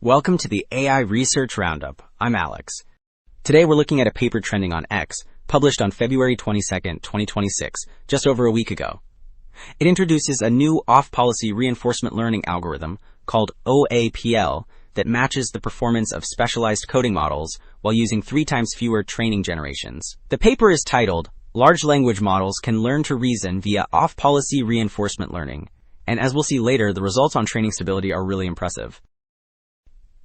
Welcome to the AI Research Roundup. I'm Alex. Today we're looking at a paper trending on X, published on February 22nd, 2026, just over a week ago. It introduces a new off-policy reinforcement learning algorithm called OAPL that matches the performance of specialized coding models while using 3 times fewer training generations. The paper is titled, Large Language Models Can Learn to Reason via Off-Policy Reinforcement Learning, and as we'll see later, the results on training stability are really impressive.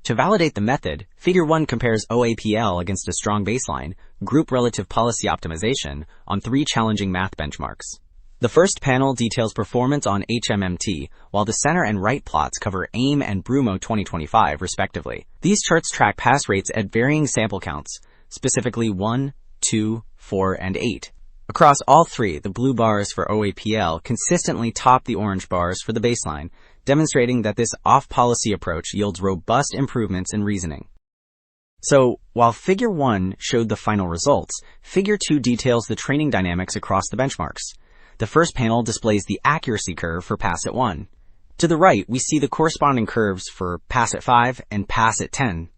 To validate the method, Figure 1 compares OAPL against a strong baseline, group relative policy optimization, on 3 challenging math benchmarks. The first panel details performance on HMMT, while the center and right plots cover AIM and Brumo 2025, respectively. These charts track pass rates at varying sample counts, specifically 1, 2, 4, and 8. Across all 3, the blue bars for OAPL consistently top the orange bars for the baseline, demonstrating that this off-policy approach yields robust improvements in reasoning. So, while Figure 1 showed the final results, Figure 2 details the training dynamics across the benchmarks. The first panel displays the accuracy curve for pass at 1. To the right, we see the corresponding curves for pass at 5 and pass at 10.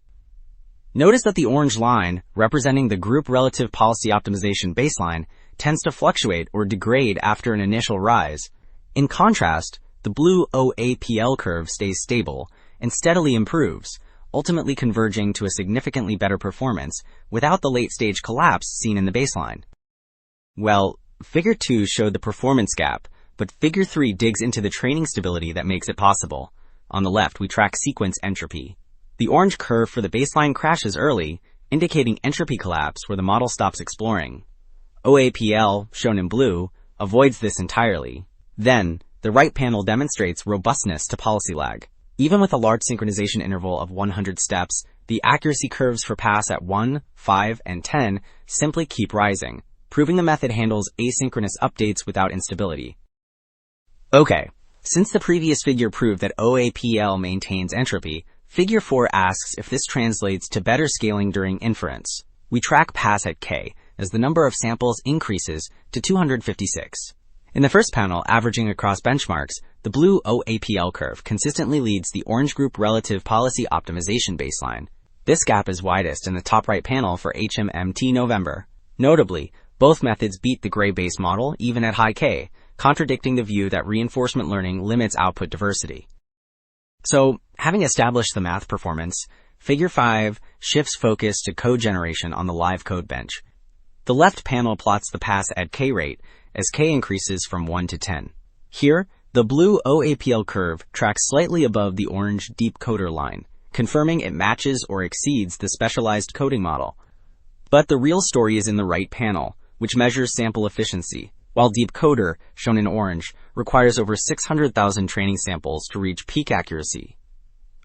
Notice that the orange line, representing the group relative policy optimization baseline, tends to fluctuate or degrade after an initial rise. In contrast, the blue OAPL curve stays stable and steadily improves, ultimately converging to a significantly better performance without the late-stage collapse seen in the baseline. Well, Figure 2 showed the performance gap, but Figure 3 digs into the training stability that makes it possible. On the left, we track sequence entropy. The orange curve for the baseline crashes early, indicating entropy collapse where the model stops exploring. OAPL, shown in blue, avoids this entirely. Then, the right panel demonstrates robustness to policy lag. Even with a large synchronization interval of 100 steps, the accuracy curves for pass at 1, 5, and 10 simply keep rising, proving the method handles asynchronous updates without instability. Okay, since the previous figure proved that OAPL maintains entropy, Figure 4 asks if this translates to better scaling during inference. We track pass at K as the number of samples increases to 256. In the first panel, averaging across benchmarks, the blue OAPL curve consistently leads the orange group relative policy optimization baseline. This gap is widest in the top right panel for HMMT November. Notably, both methods beat the gray base model even at high K, contradicting the view that reinforcement learning limits output diversity. So, having established the math performance, Figure 5 shifts focus to code generation on the live code bench. The left panel plots the pass at K rate as K increases from 1 to 10. Here, the blue OAPL curve tracks slightly above the orange deep coder line, confirming it matches or exceeds the specialized coding model. But the real story is in the right panel, which measures sample efficiency, while deep coder, shown in orange, requires over 600,000 training samples to reach peak accuracy.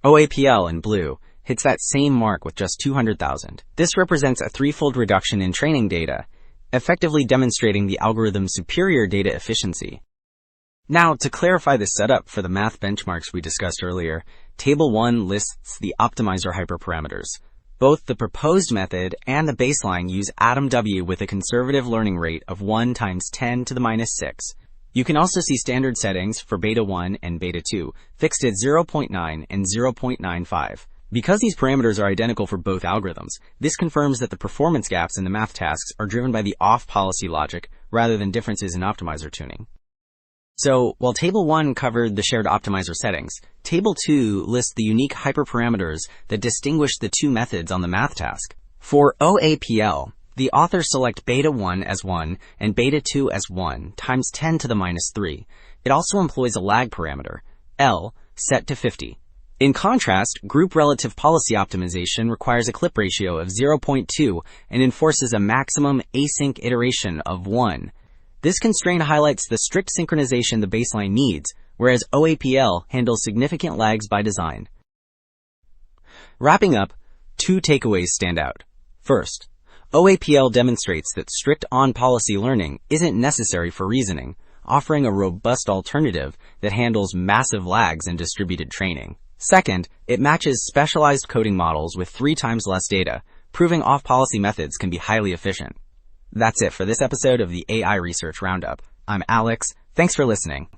OAPL, in blue, hits that same mark with just 200,000. This represents a 3-fold reduction in training data, effectively demonstrating the algorithm's superior data efficiency. Now, to clarify the setup for the math benchmarks we discussed earlier, Table 1 lists the optimizer hyperparameters. Both the proposed method and the baseline use AtomW with a conservative learning rate of 1 times 10 to the minus 6. You can also see standard settings for Beta 1 and Beta 2, fixed at 0.9 and 0.95. Because these parameters are identical for both algorithms, this confirms that the performance gaps in the math tasks are driven by the off-policy logic rather than differences in optimizer tuning. So, while Table 1 covered the shared optimizer settings, Table 2 lists the unique hyperparameters that distinguish the 2 methods on the math task. For OAPL, the authors select Beta 1 as 1 and Beta 2 as 1 times 10 to the minus 3. It also employs a lag parameter, L, set to 50. In contrast, group relative policy optimization requires a clip ratio of 0.2 and enforces a maximum async iteration of 1. This constraint highlights the strict synchronization the baseline needs, whereas OAPL handles significant lags by design. Wrapping up, 2 takeaways stand out. First, OAPL demonstrates that strict on-policy learning isn't necessary for reasoning, offering a robust alternative that handles massive lags in distributed training. Second, it matches specialized coding models with 3 times less data, proving off-policy methods can be highly efficient. That's it for this episode of the AI Research Roundup. I'm Alex. Thanks for listening.